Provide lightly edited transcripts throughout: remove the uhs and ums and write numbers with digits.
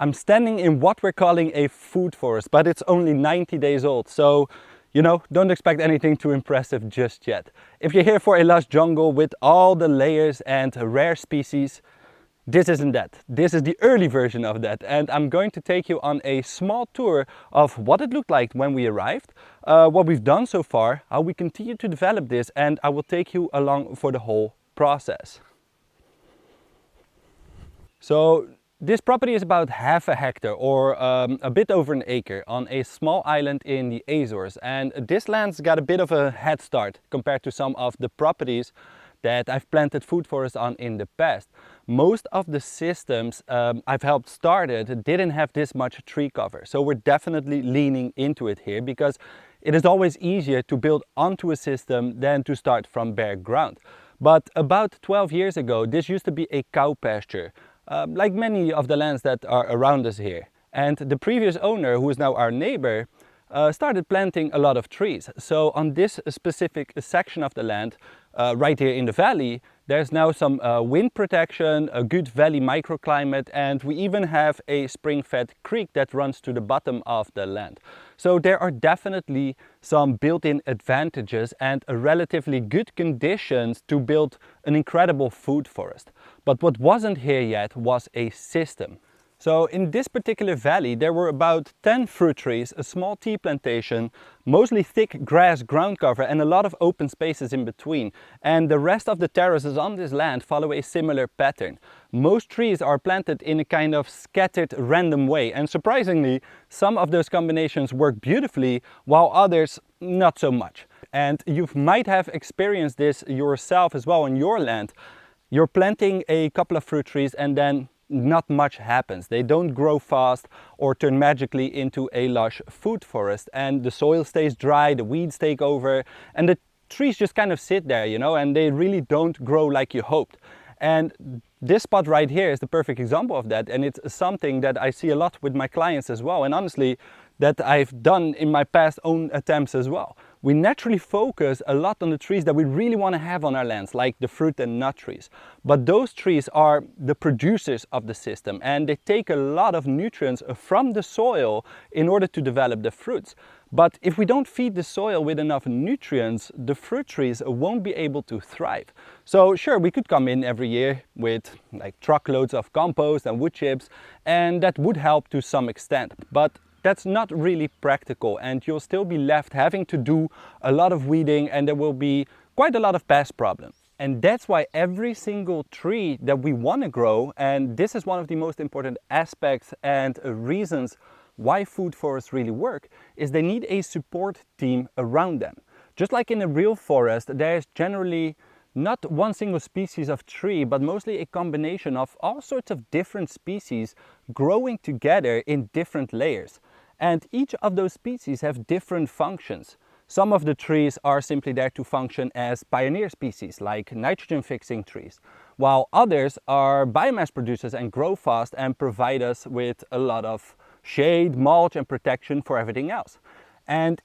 I'm standing in what we're calling a food forest, but it's only 90 days old. So, you know, don't expect anything too impressive just yet. If you're here for a lush jungle with all the layers and rare species, this isn't that. This is the early version of that, and I'm going to take you on a small tour of what it looked like when we arrived, what we've done so far, how we continue to develop this, and I will take you along for the whole process. So this property is about half a hectare or a bit over an acre on a small island in the Azores, and this land's got a bit of a head start compared to some of the properties that I've planted food forests on in the past. Most of the systems I've helped started didn't have this much tree cover, so we're definitely leaning into it here because it is always easier to build onto a system than to start from bare ground. But about 12 years ago, this used to be a cow pasture, like many of the lands that are around us here. And the previous owner, who is now our neighbor, started planting a lot of trees. So on this specific section of the land, right here in the valley, there's now some wind protection, a good valley microclimate, and we even have a spring-fed creek that runs to the bottom of the land. So there are definitely some built-in advantages and a relatively good conditions to build an incredible food forest. But what wasn't here yet was a system. So in this particular valley there were about 10 fruit trees, a small tea plantation, mostly thick grass ground cover and a lot of open spaces in between. And the rest of the terraces on this land follow a similar pattern. Most trees are planted in a kind of scattered random way, and surprisingly some of those combinations work beautifully while others not so much. And you might have experienced this yourself as well on your land. You're planting a couple of fruit trees and then not much happens. They don't grow fast or turn magically into a lush food forest, and the soil stays dry, the weeds take over, and the trees just kind of sit there, you know, and they really don't grow like you hoped. And this spot right here is the perfect example of that, and it's something that I see a lot with my clients as well, and honestly that I've done in my past own attempts as well. We naturally focus a lot on the trees that we really want to have on our lands, like the fruit and nut trees. But those trees are the producers of the system, and they take a lot of nutrients from the soil in order to develop the fruits. But if we don't feed the soil with enough nutrients, the fruit trees won't be able to thrive. So sure, we could come in every year with like truckloads of compost and wood chips, and that would help to some extent. But that's not really practical, and you'll still be left having to do a lot of weeding, and there will be quite a lot of pest problems. And that's why every single tree that we want to grow, and this is one of the most important aspects and reasons why food forests really work, is they need a support team around them. Just like in a real forest, there's generally not one single species of tree, but mostly a combination of all sorts of different species growing together in different layers. And each of those species have different functions. Some of the trees are simply there to function as pioneer species, like nitrogen fixing trees, while others are biomass producers and grow fast and provide us with a lot of shade, mulch and protection for everything else. And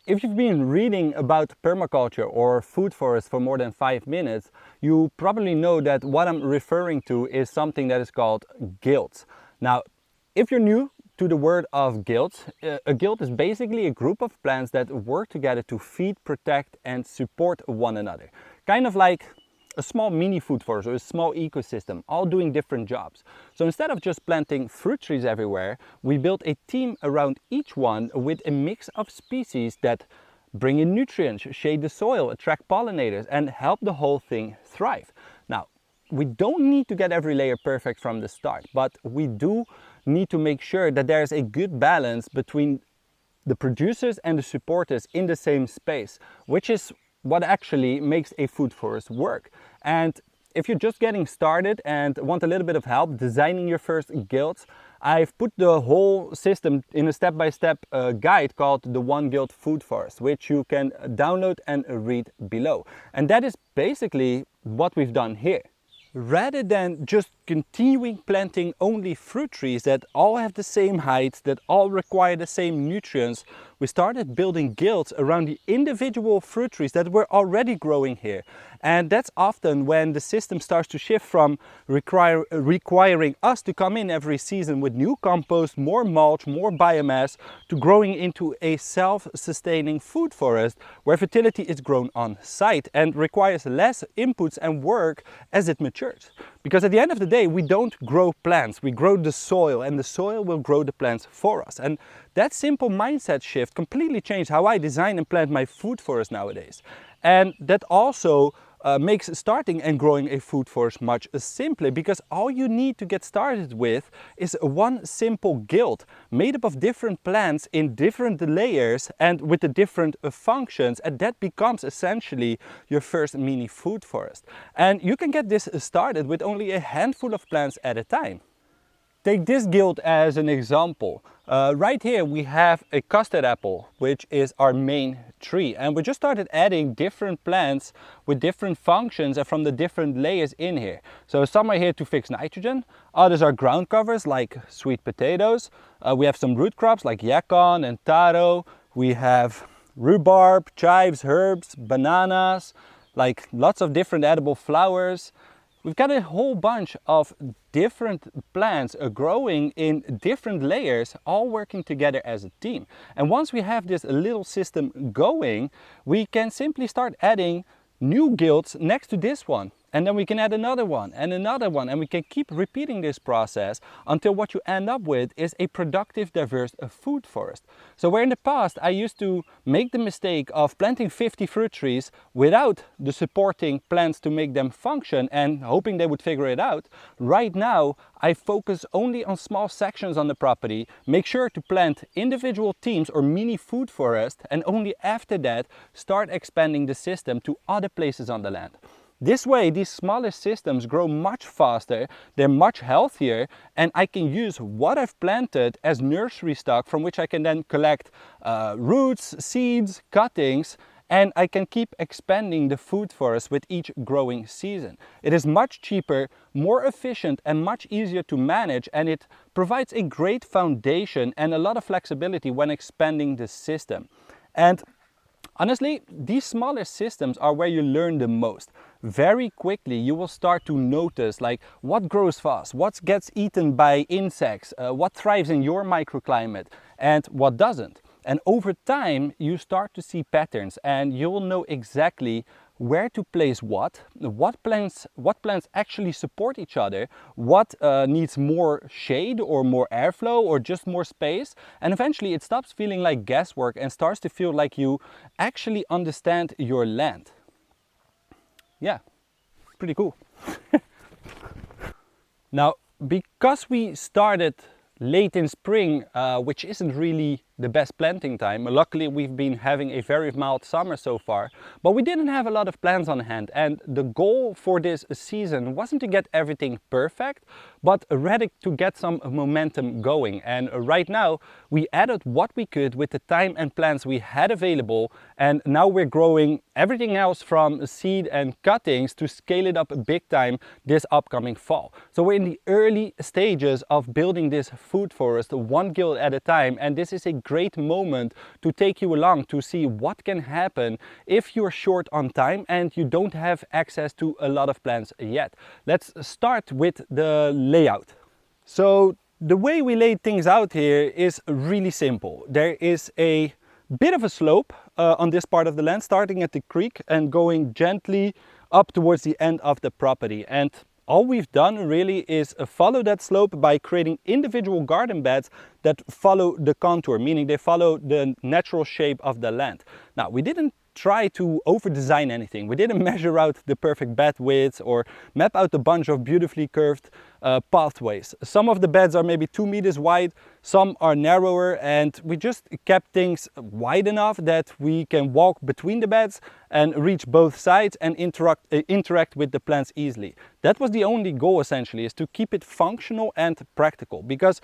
if you've been reading about permaculture or food forests for more than 5 minutes, you probably know that what I'm referring to is something that is called guilds. Now, if you're new to the word of guilds, a guild is basically a group of plants that work together to feed, protect and support one another. Kind of like a small mini food forest or a small ecosystem, all doing different jobs. So instead of just planting fruit trees everywhere, we built a team around each one with a mix of species that bring in nutrients, shade the soil, attract pollinators and help the whole thing thrive. Now, we don't need to get every layer perfect from the start, but we do need to make sure that there's a good balance between the producers and the supporters in the same space, which is what actually makes a food forest work. And if you're just getting started and want a little bit of help designing your first guilds, I've put the whole system in a step-by-step guide called the One Guild Food Forest, which you can download and read below. And that is basically what we've done here. Rather than just continuing planting only fruit trees that all have the same height, that all require the same nutrients, we started building guilds around the individual fruit trees that were already growing here. And that's often when the system starts to shift from requiring us to come in every season with new compost, more mulch, more biomass, to growing into a self-sustaining food forest where fertility is grown on site and requires less inputs and work as it matures. Because at the end of the day, we don't grow plants, we grow the soil, and the soil will grow the plants for us. And that simple mindset shift completely changed how I design and plant my food forest nowadays. And that also makes starting and growing a food forest much simpler, because all you need to get started with is one simple guild made up of different plants in different layers and with the different functions, and that becomes essentially your first mini food forest. And you can get this started with only a handful of plants at a time. Take this guild as an example. Right here we have a custard apple, which is our main tree, and we just started adding different plants with different functions and from the different layers in here. So some are here to fix nitrogen, others are ground covers like sweet potatoes, we have some root crops like yacon and taro, we have rhubarb, chives, herbs, bananas, like lots of different edible flowers. We've got a whole bunch of different plants growing in different layers, all working together as a team. And once we have this little system going, we can simply start adding new guilds next to this one. And then we can add another one, and we can keep repeating this process until what you end up with is a productive, diverse food forest. So where in the past I used to make the mistake of planting 50 fruit trees without the supporting plants to make them function and hoping they would figure it out, right now I focus only on small sections on the property, make sure to plant individual teams or mini food forest, and only after that start expanding the system to other places on the land. This way, these smaller systems grow much faster, they're much healthier, and I can use what I've planted as nursery stock from which I can then collect roots, seeds, cuttings, and I can keep expanding the food forest with each growing season. It is much cheaper, more efficient, and much easier to manage, and it provides a great foundation and a lot of flexibility when expanding the system. And honestly, these smaller systems are where you learn the most. Very quickly you will start to notice like what grows fast, what gets eaten by insects, what thrives in your microclimate and what doesn't. And over time you start to see patterns, and you'll know exactly where to place what plants actually support each other, what needs more shade or more airflow or just more space, and eventually it stops feeling like guesswork and starts to feel like you actually understand your land. Yeah, pretty cool. Now, because we started late in spring, which isn't really the best planting time. Luckily we've been having a very mild summer so far, but we didn't have a lot of plants on hand, and the goal for this season wasn't to get everything perfect, but rather to get some momentum going. And right now we added what we could with the time and plants we had available, and now we're growing everything else from seed and cuttings to scale it up big time this upcoming fall. So we're in the early stages of building this food forest one guild at a time, and this is a great moment to take you along to see what can happen if you're short on time and you don't have access to a lot of plants yet. Let's start with the layout. So the way we laid things out here is really simple. There is a bit of a slope on this part of the land, starting at the creek and going gently up towards the end of the property. And all we've done really is follow that slope by creating individual garden beds that follow the contour, meaning they follow the natural shape of the land. Now, we didn't try to over-design anything. We didn't measure out the perfect bed width or map out a bunch of beautifully curved pathways. Some of the beds are maybe 2 meters wide, some are narrower, and we just kept things wide enough that we can walk between the beds and reach both sides and interact with the plants easily. That was the only goal essentially, is to keep it functional and practical, because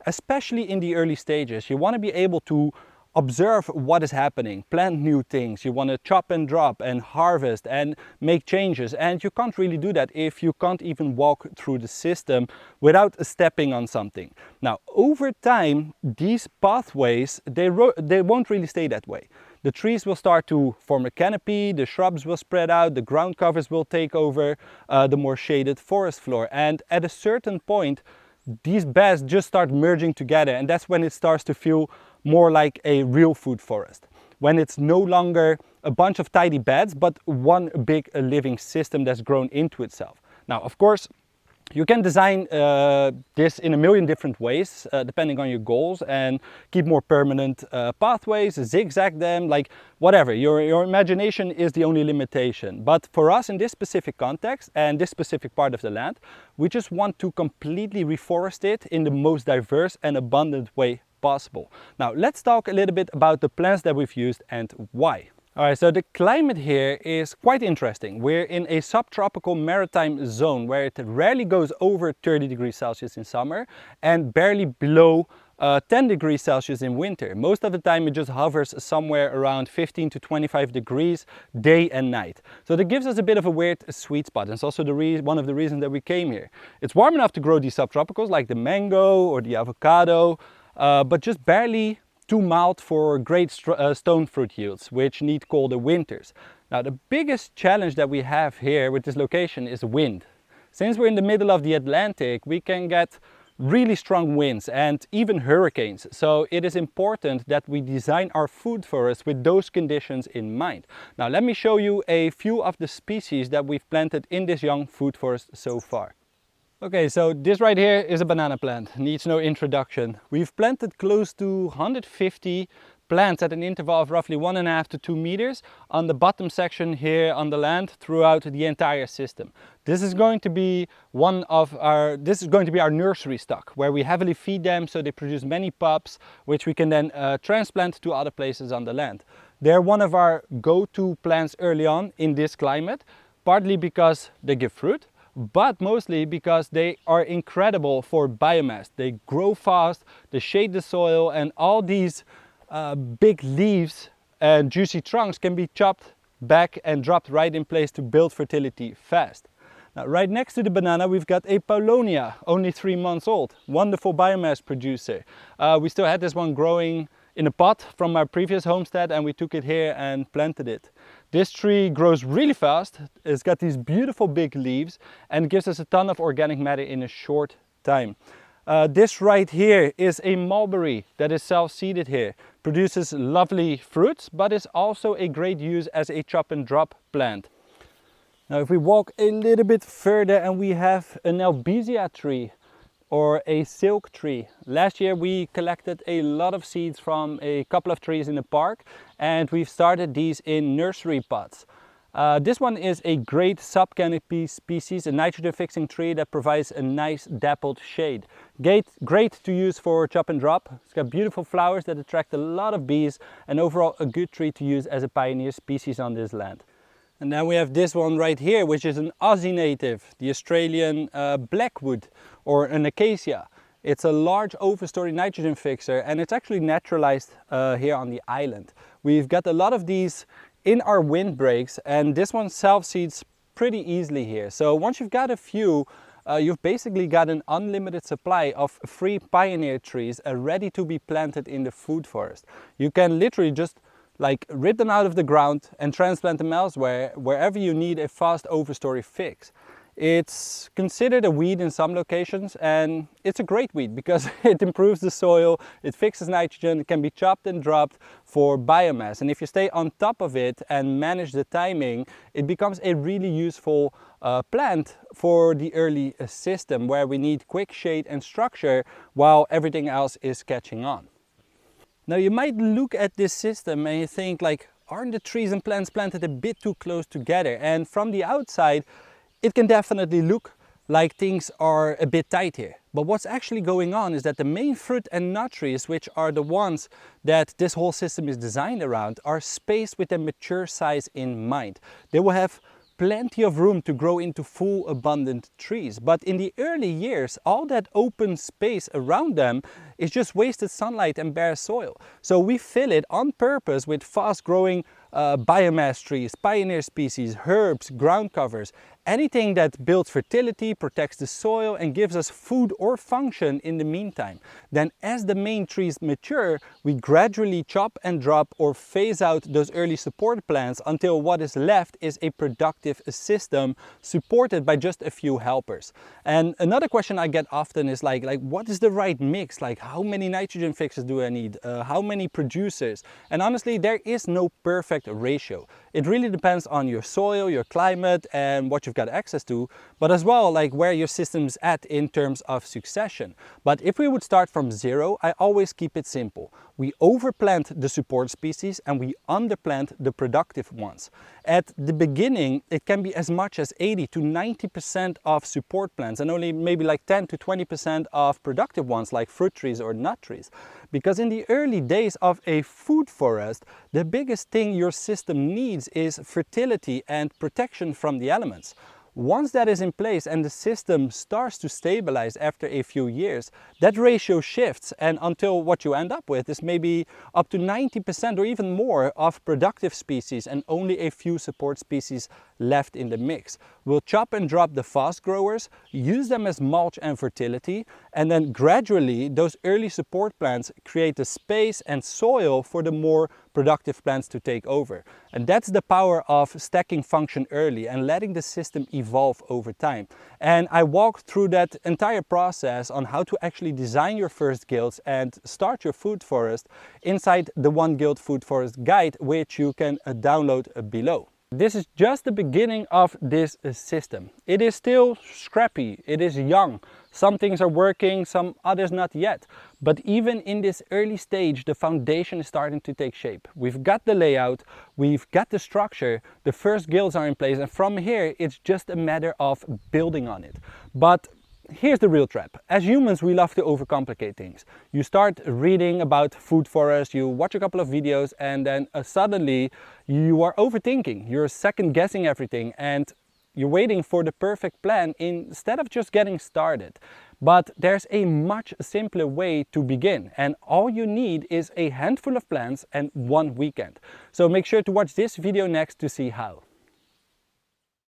especially in the early stages, you want to be able to observe what is happening, plant new things. You want to chop and drop and harvest and make changes, and you can't really do that if you can't even walk through the system without stepping on something. Now, over time, these pathways, they won't really stay that way. The trees will start to form a canopy, the shrubs will spread out, the ground covers will take over the more shaded forest floor, and at a certain point these beds just start merging together, and that's when it starts to feel more like a real food forest. When it's no longer a bunch of tidy beds, but one big living system that's grown into itself. Now, of course, you can design this in a million different ways, depending on your goals, and keep more permanent pathways, zigzag them, like whatever. Your imagination is the only limitation. But for us in this specific context and this specific part of the land, we just want to completely reforest it in the most diverse and abundant way possible. Now, let's talk a little bit about the plants that we've used and why. Alright, so the climate here is quite interesting. We're in a subtropical maritime zone where it rarely goes over 30 degrees Celsius in summer and barely below 10 degrees Celsius in winter. Most of the time it just hovers somewhere around 15 to 25 degrees day and night. So that gives us a bit of a weird sweet spot. And it's also one of the reasons that we came here. It's warm enough to grow these subtropicals like the mango or the avocado, but just barely too mild for great stone fruit yields, which need colder winters. Now, the biggest challenge that we have here with this location is wind. Since we're in the middle of the Atlantic, we can get really strong winds and even hurricanes. So it is important that we design our food forests with those conditions in mind. Now, let me show you a few of the species that we've planted in this young food forest so far. Okay, so this right here is a banana plant, needs no introduction. We've planted close to 150 plants at an interval of roughly 1.5 to 2 meters on the bottom section here on the land throughout the entire system. This is going to be our nursery stock, where we heavily feed them so they produce many pups, which we can then transplant to other places on the land. They're one of our go-to plants early on in this climate, partly because they give fruit, but mostly because they are incredible for biomass. They grow fast, they shade the soil, and all these big leaves and juicy trunks can be chopped back and dropped right in place to build fertility fast. Now, right next to the banana we've got a Paulownia, only 3 months old, wonderful biomass producer. We still had this one growing in a pot from our previous homestead, and we took it here and planted it. This tree grows really fast, it's got these beautiful big leaves and gives us a ton of organic matter in a short time. This right here is a mulberry that is self-seeded here. Produces lovely fruits, but is also a great use as a chop and drop plant. Now, if we walk a little bit further, and we have an Albizia tree, or a silk tree. Last year we collected a lot of seeds from a couple of trees in the park, and we've started these in nursery pots. This one is a great subcanopy species, a nitrogen fixing tree that provides a nice dappled shade. Great to use for chop and drop. It's got beautiful flowers that attract a lot of bees, and overall a good tree to use as a pioneer species on this land. And then we have this one right here, which is an Aussie native, the Australian blackwood, or an acacia. It's a large overstory nitrogen fixer, and it's actually naturalized here on the island. We've got a lot of these in our windbreaks, and this one self-seeds pretty easily here. So once you've got a few, you've basically got an unlimited supply of free pioneer trees ready to be planted in the food forest. You can literally just rip them out of the ground and transplant them elsewhere, wherever you need a fast overstory fix. It's considered a weed in some locations, and it's a great weed because it improves the soil, it fixes nitrogen, it can be chopped and dropped for biomass. And if you stay on top of it and manage the timing, it becomes a really useful plant for the early system, where we need quick shade and structure while everything else is catching on. Now, you might look at this system and you think, aren't the trees and plants planted a bit too close together? And from the outside, it can definitely look like things are a bit tight here. But what's actually going on is that the main fruit and nut trees, which are the ones that this whole system is designed around, are spaced with a mature size in mind. They will have plenty of room to grow into full abundant trees. But in the early years, all that open space around them is just wasted sunlight and bare soil. So we fill it on purpose with fast growing biomass trees, pioneer species, herbs, ground covers, anything that builds fertility, protects the soil and gives us food or function in the meantime. Then as the main trees mature, we gradually chop and drop or phase out those early support plants until what is left is a productive system supported by just a few helpers. And another question I get often is like what is the right mix? Like how many nitrogen fixers do I need? How many producers? And honestly, there is no perfect ratio. It really depends on your soil, your climate and what you've got access to, but as well like where your system's at in terms of succession. But if we would start from zero, I always keep it simple. We overplant the support species and we underplant the productive ones. At the beginning, it can be as much as 80 to 90% of support plants and only maybe like 10 to 20% of productive ones like fruit trees or nut trees. Because in the early days of a food forest, the biggest thing your system needs is fertility and protection from the elements. Once that is in place and the system starts to stabilize after a few years, that ratio shifts and until what you end up with is maybe up to 90% or even more of productive species and only a few support species left in the mix. We'll chop and drop the fast growers, use them as mulch and fertility, and then gradually those early support plants create the space and soil for the more productive plants to take over. And that's the power of stacking function early and letting the system evolve over time. And I walked through that entire process on how to actually design your first guilds and start your food forest inside the One Guild Food Forest Guide, which you can download below. This is just the beginning of this system. It is still scrappy, it is young. Some things are working, some others not yet. But even in this early stage, the foundation is starting to take shape. We've got the layout, we've got the structure, the first guilds are in place, and from here it's just a matter of building on it. But here's the real trap. As humans, we love to overcomplicate things. You start reading about food forests, you watch a couple of videos, and then suddenly you are overthinking. You're second guessing everything and you're waiting for the perfect plan instead of just getting started. But there's a much simpler way to begin, and all you need is a handful of plants and one weekend. So make sure to watch this video next to see how.